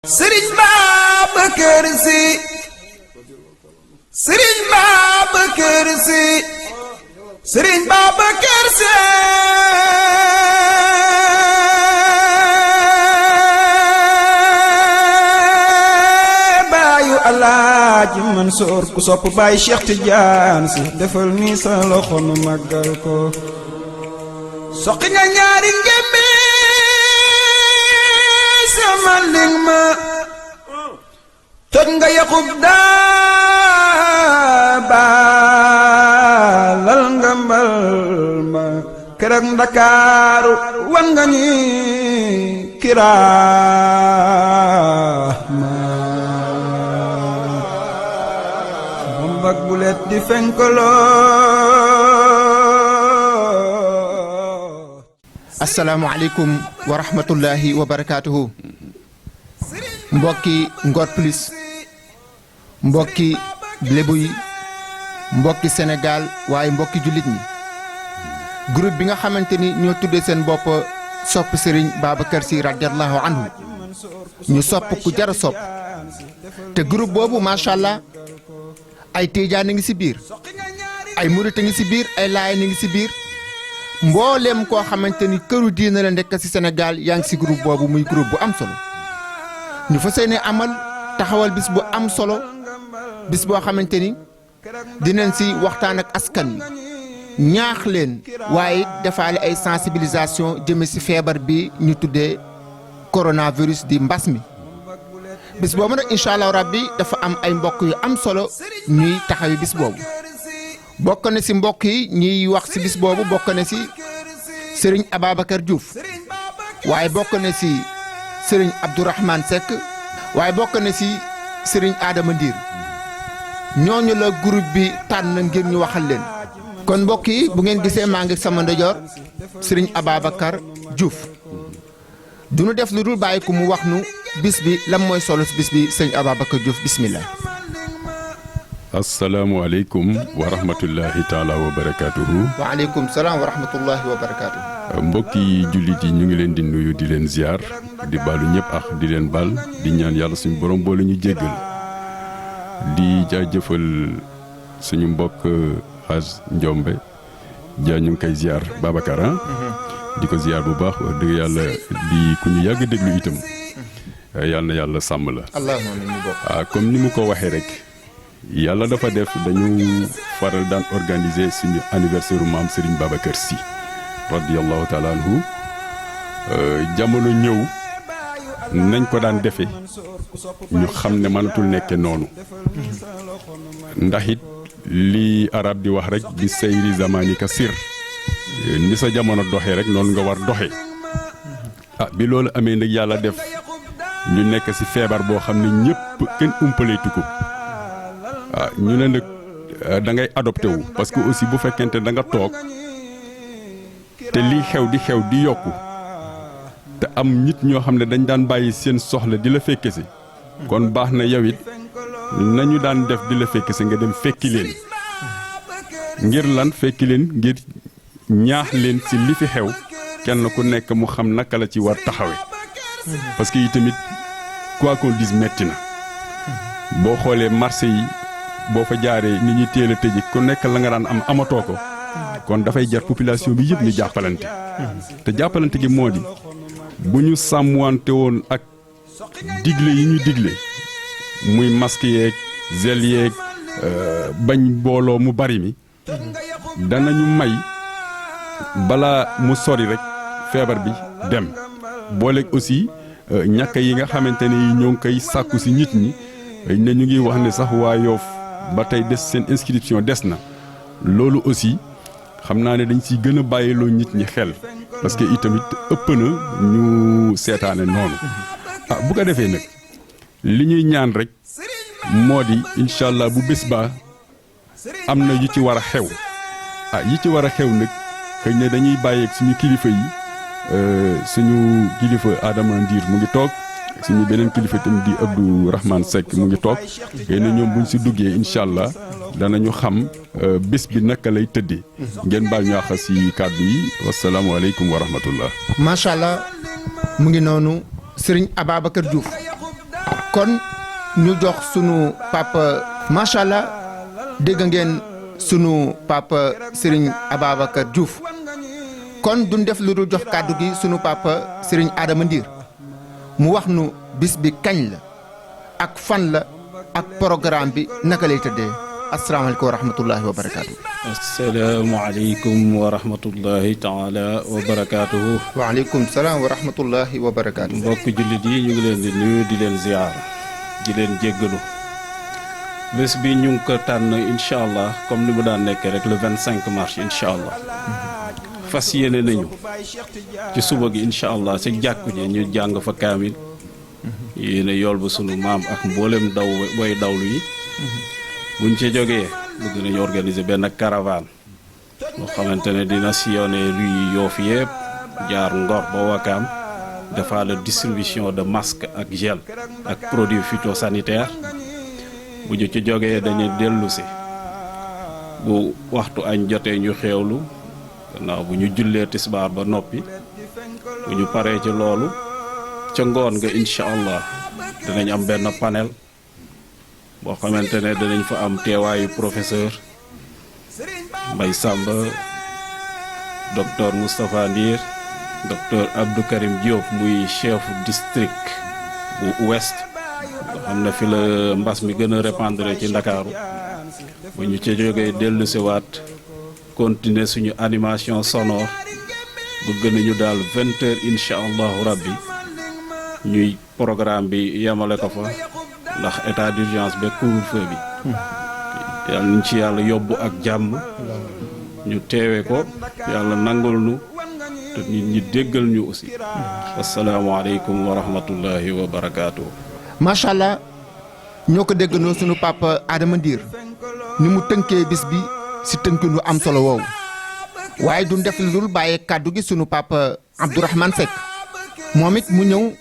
Serigne Babacar Sy Serigne Babacar Sy Serigne Babacar Sy baayu Alaaji Mansour ku sopp baay Cheikh Tidiane Sy defal ni sa loxo nu màggal ko soqi nga ñaari ngémbe sama ling ma toj nga yaqub daa baalal nga mbal ma keroog Ndakaaru wan nga ñi kiraama bombak bulet di fenkoloo. asalaamaaleykum wa rahmatullahi wa barakaatuhu. mbokki Ngor Plus mbokki lébu yi mbokki Sénégal waaye mbokki jullit ñi groupe bi nga xamante ni ñoo tuddee seen bopp sopp Serigne Babacar Sy radiallahu anhu ñu sopp ku jara sopp te groupe boobu macha allah ay tiijaan a ngi si biir ay murit a ngi si biir ay laayeen a ngi si biir mbooleem koo xamante ni këru diina la nekk ci Sénégal yaa ngi ci groupe boobu muy groupe bu am solo ñu fas yéene amal taxawal bis bu am solo bis boo xamante ni dinañ ci waxtaan ak askan wi ñaax leen waaye defaale ay sensibilisation jëme ci feebar bi ñu tuddee coronavirus di mbas mi bis boobu nag incha allah rabbi dafa am ay mbokk yu am solo ñuy taxawi bis boobu. bokk na ci mbokk yi ñiy wax ci bis boobu bokk na ci Serigne Ababacar Diouf waaye bokk na ci Serigne Abdourahmane Seck waaye bokk na ci Serigne Adama Ndiir ñooñu la groupe bi tànn ngir ñu waxal leen. kon mbokk yi bu ngeen gisee maa ngi sama ndijoor Serigne Ababacar Diouf du nu def lu dul bàyyi ko mu wax nu bis bi lan mooy solo ci bis bi Serigne Ababacar Diouf bismillah. asalaamualeykum wa rahmatullahi taala wa barakaatuhu. waaleykum salaam wa rahmatullahi wa barakaatuhu. mbokki jullit yi ñu ngi leen di nuyu di leen ziar di baalu ñëpp ak di leen baal di ñaan yàlla suñu borom boole ñu jéggal di jaajëfal suñu mbokk Haj Njombe Dia ñu ngi koy ziar Babacar di ko ziar bu baax wax dëgg yàlla di ku ñu yàgg déglu itam yàlla na yàlla sàmm la. allahumma amiin ñu bokk. comme ni mu ko waxee rek. yàlla dafa def dañu faral daan organiser suñu anniversaire maam Serigne Babacar Sy radiyallahu taala anhu jamono ñëw nañ ko daan defee ñu xam ne mënatul nekke noonu ndax it li arab di wax rek bi sayri zamanika sir ni sa jamono doxee rek noonu nga war doxee bi loolu amee nag yàlla def ñu nekk ci feebar boo xam ne ñëpp kenn umpaleetu ko ñu ne nag da ngay adopté wu parce que aussi bu fekkente da nga toog te lii xew di yokku te am nit ñoo xam ne dañ daan bàyyi seen soxla di la fekke si kon baax na yow it nañu daan def di la fekke si nga dem fekki leen ngir lan fekki leen ngir ñaax leen ci li fi xew kenn ku nekk mu xam naka la ci war taxawe parce que itamit quoi qu'on dise metti na boo xoolee marché yi boo fa jaaree nit ñi teel a tëji ku nekk la nga daan am amatoo ko kon dafay jar population bi yëpp ñu jàppalante te jàppalante gi moo di bu ñu sàmmwante woon ak digle yi ñu digle muy masque yeeg gel yeeg bañ mbooloo mu bari mi danañu may balaa mu sori rek feebar bi dem booleeg aussi ñàkk yi nga xamante ne yi ñoo ngi koy sàkku ci nit ñi ne ñu ngi wax ne sax waa Yoff ba tey des seen inscription des na loolu aussi xam naa ne dañ ciy gën a bàyyiloo nit ñi xel parce que itamit ëpp na ñu seetaane noonu bu ko defee nag li ñuy ñaan rek moo di incha allah bu bés ba am na yu ci war a xew yi ci war a xew nag xëy na dañuy bàyyeeg suñu kilifa yi suñu kilifa Adama Ndiir mu ngi toog suñu beneen kilifa tam di Abdourahmane Seck mu ngi toog xëy na ñoom buñ si duggee incha allah danañu xam bés bi naka lay tëddee. ngeen baal ñu àq si kàddu yi wasalaamualeykum wa rahmatullah. macha allah mu ngi noonu Serigne Ababacar Diouf kon ñu jox sunu papa macha allah dégg ngeen sunu papa Serigne Ababacar Diouf kon duñ def lu dul jox kàddu gi sunu papa Serigne Adama Ndir mu wax nu bis bi kañ la ak fan la ak programme bi naka lay tëddee asalaamaaleykum wa rahmatullahi wa barakaatu. asalaamaaleykum wa rahmatullahi taala wa barakaatuhu. waaleykum salaam wa rahmatullahi wa barakaatu. mbokk jullit yi ñu ngi leen di nuyu di leen ziar di leen jéggalu bés bi ñu ngi ko tànn incha allah comme ni mu daan nekkee rek le 25 mars incha allah fas yéene nañu ci suba gi incha allah si jàkku ji ñu jàng fa kaamil yéene yool ba sunu maam ak mboolem way dawlu yi. buñ ci jógee bëgg nañu organiser benn caravane boo xamante ne dina sillonner rue yi Yoff yëpp jaar Ngor ba Wakaam defaa la distribution de masque ak gel ak produits phytosanitaires bu ñu ci jógee dañuy dellu si bu waxtu añ jotee ñu xeewlu gannaaw bu ñu jullee tisbaar ba noppi bu ñu paree ci loolu ca ngoon nga incha allah dinañ am benn panel boo xamante ne danañ fa am teewaayu professeur Mbaye Samba docteur Moustapha Ndir docteur Abdou Karim Diop muy chef district bu ouest nga xam ne fi la mbas mi gën a répandre ci Ndakaaru bu ñu ci jógee dellu siwaat continuer suñu animation sonore bëgg nañu daal 20 heures incha allahu rabbi ñuy programme bi yemale ko fa ndax état d'urgence ba couvre-feu bi yàlla nañ ci yàlla yóbbu ak jàmm ñu teewe ko yàlla nangul nu te nit ñi déggal ñu aussi asalaamaaleykum wa rahmatullahi wa barakaatu. macha allah ñoo ko déggandoo sunu papa Adama Ndir ni mu tënkee bis bi si tënkin lu am solo woowu waaye duñ def lu dul bàyyee kàddu gi sunu papa Abdourahmane Seck moom it mu ñëw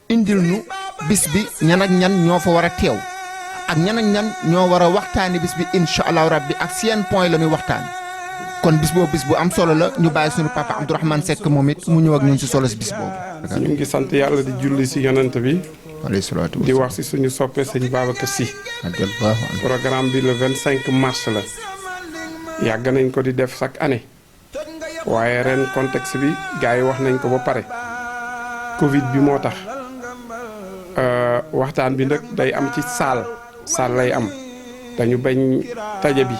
indil nu bis bi ñan ak ñan ñoo fa war a teew ak ñan ak ñan ñoo war a waxtaani bis bi incha allahu rabbi ak seen point la muy waxtaan kon bis boobu bis bu am solo la ñu bàyyi sunu papa Abdourahmane Seck moom it mu ñëw ak ñun si solo si bis boobu. ñu ngi sant yàlla di julli si yonent bi. alayhi salaatu di wax si suñu soppe sëñ Babacar Sy. programme bi le 25 mars la. yàgg nañ ko di def chaque année. waaye ren contexte bi gars yi wax nañ ko ba pare. Covid bi moo tax. waxtaan bi nag day am ci salle lay am dañu bañ taje bi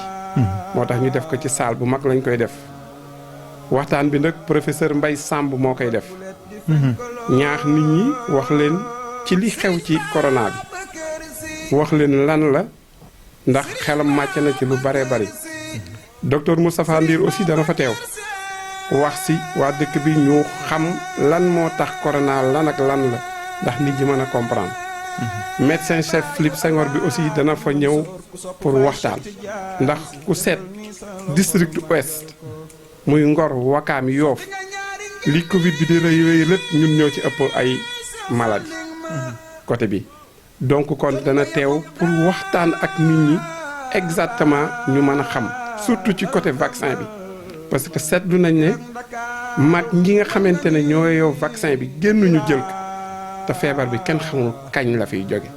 moo tax ñu def ko ci salle bu mag lañ koy def waxtaan bi nag professeur Mbaye Samb moo koy def ñaax nit ñi wax leen ci li xew ci corona bi wax leen lan la ndax xelam màcc na ci lu bare bari docteur Moustapha Ndir aussi dana fa teew wax si waa dëkk bi ñu xam lan moo tax corona lan ak lan la ndax nit ñi mën a comprendre médecin chef Philippe Senghor bi aussi dana fa ñëw pour waxtaan ndax ku seet district ouest muy Ngor Wakaam Yoff li Covid bi di rëy lépp ñun ñoo ci ëpp ay maladie côté bi donc kon dana teew pour waxtaan ak nit ñi exactement ñu mën a xam surtout ci côté vaccin bi parce que seetlu nañ ne mag ñi nga xamante ne ñoo yow vaccin bi génnuñu jël ko te feebar bi kenn xamul kañ la fiy jóge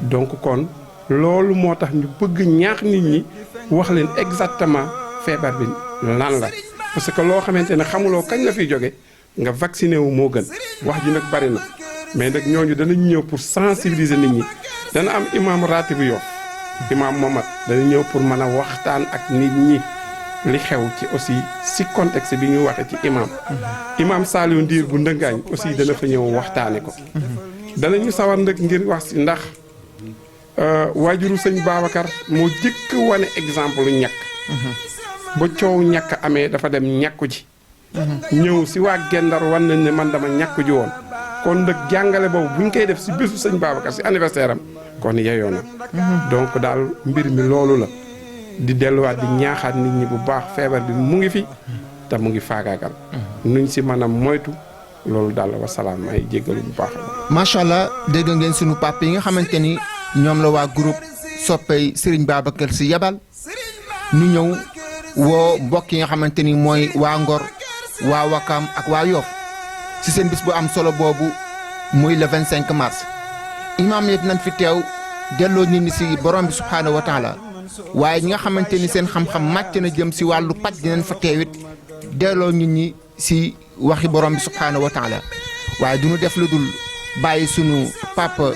donc kon loolu moo tax ñu bëgg ñaax nit ñi wax leen exactement feebar bi lan la parce que loo xamante ne xamuloo kañ la fiy jóge nga vacciné wu moo gën wax ji nag bari na mais nag ñooñu danañ ñëw pour sensibiliser nit ñi dana am imam ratib Yoff imam Momat dana ñëw pour mën a waxtaan ak nit ñi li xew ci aussi si contexte bi ñu waxe ci imam Saliou Ndir bu Ndëngaañ aussi dana fa ñëw waxtaane ko danañu sawar nag ngir wax si ndax waajuru sëñ Babacar moo jëkk wane exemple lu ñàkk ba coow ñàkk amee dafa dem ñàkku ji ñëw si waa Gendar wan nañ ne man dama ñàkku ji woon kon nag jàngale boobu buñ koy def si bésu sëñ Babacar si anniversaire am kon yeyoo na donc daal mbir mi loolu la di delluwaat di ñaaxaat nit ñi bu baax feebar bi mu ngi fi te mu ngi faagaagal nuñ si mën a moytu loolu daal la wasalaam ay jéggalu bu baax macha allah dégg ngeen sunu papa yi nga xamante ni ñoom la waa groupe soppey Serigne Babacar Sy yabal ñu ñëw woo mbokk yi nga xamante ni mooy waa Ngor waa Wakaam ak waa Yoff ci seen bis bu am solo boobu muy le 25 mars imaam yëpp nañ fi teew delloo nit ñi si borom bi subhaanahu wa taala waaye ñi nga xamante ni seen xam-xam màcc na jëm si wàllu paj dinañ fa teewit delloo nit ñi si waxi borom bi subhaanahu wa taala waaye du ñu def lu dul bàyyi sunu papa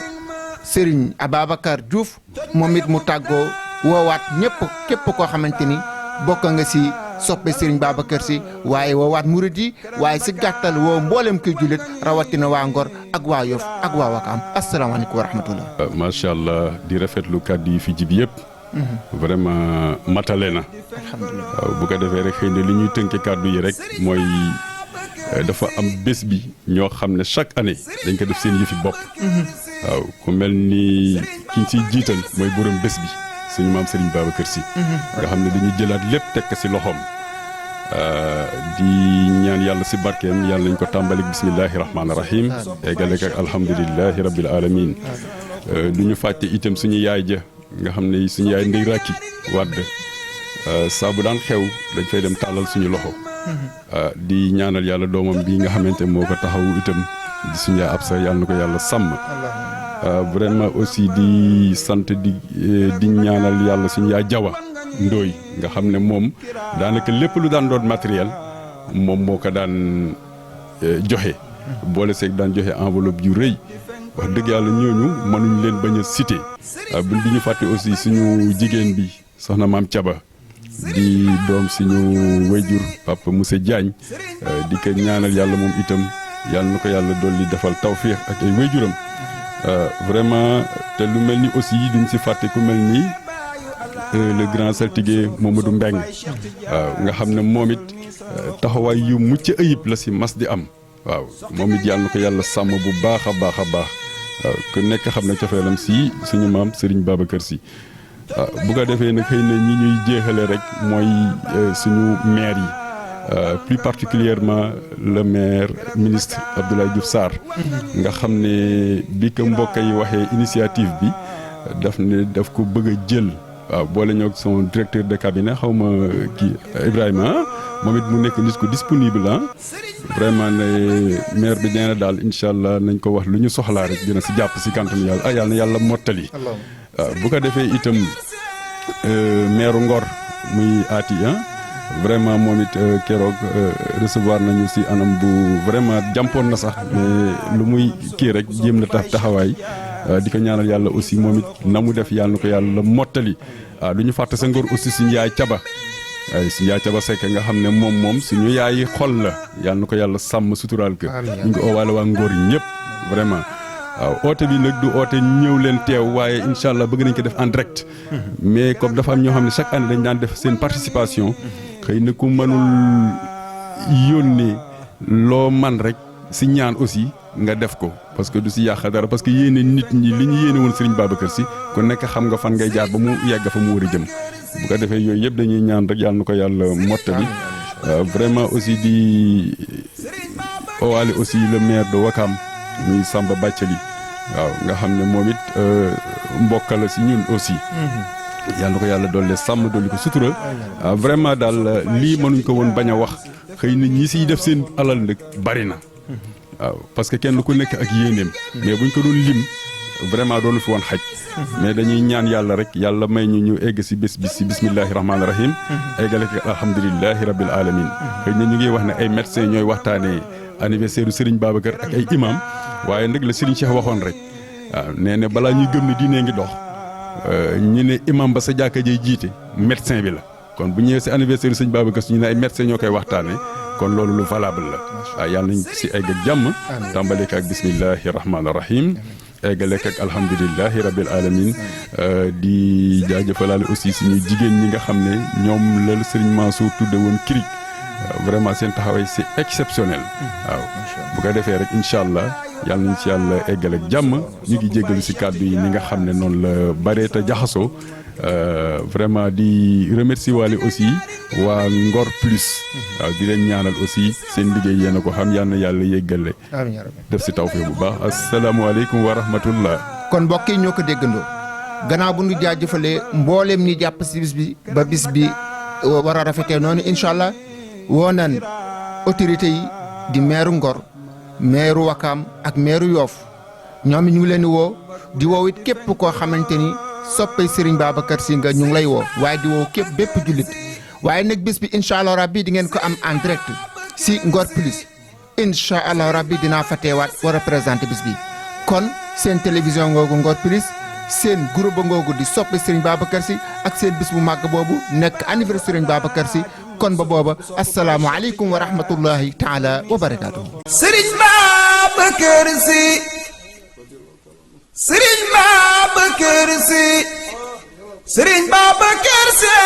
Serigne Ababacar Diouf moom it mu tàggoo woowaat ñëpp képp koo xamante ni bokk nga si soppe Serigne Babacar Sy waaye woowaat murid yi waaye si gàttal woo mboolem koy jullit rawatina waa Ngor ak waa Yoff ak waa Wakaam asalaamaaleykum wa rahmatullah. macha allah di rafetlu kàddu yi fi jib yëpp. vraiment matale na. alhamdulilah waaw bu ko defee rek xëy na li ñuy tënke kàddu yi rek mooy dafa am bés bi ñoo xam ne chaque année dañ ko def seen yëfi bopp. waaw ku mel ni kiñ siy jiital mooy borom bés bi suñu maam Serigne Babacar Sy. nga xam ne dañuy jëlaat lépp teg ko si loxoom. di ñaan yàlla si barkeem yàlla nañ ko tàmbalik bismillahi rahmaani rahim. eggale ak alhamdulilahi rabbil alamin du ñu fàtte itam suñu yaay ja nga xam ne suñu yaay ndey rakki wàdd saa bu daan xew dañ fay dem tàllal suñu loxo. di ñaanal yàlla doomam bi nga xamante moo ko taxawu itam di suñu yaay Absa yàlla na ko yàlla sàmm. vraiment aussi di sant di ñaanal yàlla suñu yaay Jawa Ndooy nga xam ne moom daanaka lépp lu daan doon matériel moom moo ko daan joxe. boole seeg daan joxe enveloppe yu rëy wax dëgg yàlla ñooñu mënuñ leen bañ a cité. bu di ñu fàtte aussi suñu jigéen bi soxna maam Thiaba di doom suñu wayjur Papa Moussa Diagne di ko ñaanal yàlla moom itam yàlla na ko yàlla dolli defal tawféex ak ay wayjuram. vraiment te lu mel ni aussi duñ si fàtte ku mel ni le grand saltigué Mamadou Mbeng waaw nga xam ne moom it taxawaay yu mucc ayib la si mas di am. waaw moom it yàlla na ko yàlla sàmm bu baax a baax a baax waaw ku nekk xam ne cofeelam si suñu maam Serigne Babacar Sy. bu ko defee nag xëy na ñi ñuy jeexale rek mooy suñu maire yi plus particulièrement le maire ministre Abdoulaye Diouf Sarr. nga xam ne bi ko mbokk yi waxee initiative bi daf ko bëgg a jël. waaw boole ñoo son directeur de cabinet xaw ma kii Ibrahima moom it mu nekk nit ku disponible vraiment ne maire bi nee na daal incha allah nañ ko wax lu ñu soxlaa rek dina si jàpp si kàntanu yàlla yàlla na yàlla mottali. waaw bu ko defee itam maire Ngor muy aati vraiment moom it keroog recevoir nañu si anam bu vraiment jàmpoon na sax mais lu muy kii rek jéem na taxawaay. di ko ñaanal yàlla aussi moom it na mu def yàlla na ko yàlla mottali. waaw du ñu fàtte sa Ngor aussi suñu yaay Caba waaye suñu yaay Caba Seck nga xam ne moom suñu yaay xol la yàlla na ko yàlla sàmm suturaal ko. ñu ngi ko oowaale waa Ngor yi ñëpp vraiment. waaw oote bi nag du oote ñëw leen teew waaye incha allah bëgg nañ ko def en direct. mais comme dafa am ñoo xam ne chaque année dañ daan def seen participation. xëy na ku mënul yónnee loo man rek si ñaan aussi. nga def ko parce que du si yàq dara parce que yéene nit ñi li ñu yéene woon Serigne Babacar Sy ku nekk xam nga fan ngay jaar ba mu yegg fa mu war a jëm bu ko defee yooyu yëpp dañuy ñaan rek yàlla na ko yàlla mottali. vraiment aussi di owaale aussi le maire de Wakam muy Samba Bathily waaw nga xam ne moom it mbokk la si ñun aussi. yàlla na ko yàlla dolli sàmm dolli ko sutura. vraiment daal lii mënuñ ko woon bañ a wax xëy na ñi siy def seen alal nag bari na. waaw parce que kenn ku nekk ak yéeneem. mais buñ ko doon lim vraiment doonu fi woon xaj. mais dañuy ñaan yàlla rek yàlla may ñu egg si bés bi si bismillahi rahmaani rahim. eggale ko alhamdulilahi rabbil alamin. xëy na ñu ngi wax ne ay médecins ñooy waxtaanee anniversaire u Serigne Babacar ak ay imam waaye nag la Serigne Cheikh waxoon rek. waaw nee na balaa ñuy gëm ne diine ngi dox ñu ne imam ba sa jàkka jay jiite médecin bi la kon bu ñëwee si anniversaire u Serigne Babacar ñu ne ay médecins ñoo koy waxtaanee. kon loolu lu valable la. waaw yàlla nañ si egg ak jàmm. tàmbale ko ak bismillahi rahmaani rahim. eggale ko ak alhamdulilahi rabbil alamin. di jaajëfalaale aussi suñu jigéen ñi nga xam ne ñoom la Serigne Mansour tudde woon CRIC. vraiment seen taxawaay c'est exceptionnel. waaw bu ko defee rek incha allah yàlla nañ si yàlla eggale ak jàmm ñu ngi jéggalu si kàddu yi ni nga xam ne noonu la baree te jaxasoo. vraiment di remercier waale aussi waa Ngor Plus. waaw di leen ñaanal aussi seen liggéey yéen a ko xam yal na yàlla yeggale. def si tawfeex bu baax asalaamualeykum wa rahmatullah. kon mbokk yi ñoo ko déggandoo gannaaw bu ñu jaajëfalee mbooleem ñi jàpp si bis bi ba bis bi war a rafetee noonu incha allah woo naan autorité yi di meeru Ngor meeru Wakaam ak meeru Yoff ñoom ñu ngi leen di woo it képp koo xamante ni soppay Serigne Babacar Sy nga ñu ngi lay woo waaye di woo képp bépp jullit waaye nag bis bi incha allah rabbi di ngeen ko am en direct si Ngor Plus incha allah rabbi dinaa fa teewaat war a présenter bis bi kon seen télévision ngoogu Ngor Plus seen groupe ngoogu di soppe Serigne Babacar Sy ak seen bis bu màgg boobu nekk anniversaire Serigne Babacar Sy kon ba booba asalaamualeykum wa rahmatullahi taala wa barakaatu. Serigne Babacar Sy Serigne Babacar Sy Serigne Babacar Sy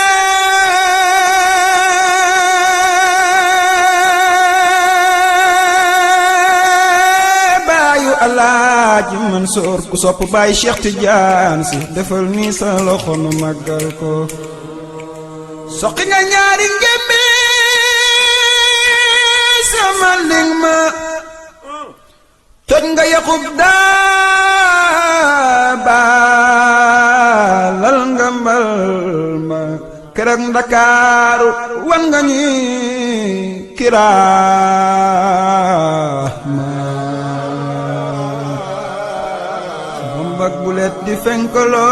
baayu Alaaji Mansour ku sopp baay Cheikh Tidiane Sy defal ni sa loxo nu màggal ko soqi nga ñaari ngémbi sama ling ma toj nga yaqub daa baalal nga mbal ma keroog Ndakaaru wan nga ñi kiraama bombak bulet di fenkoloo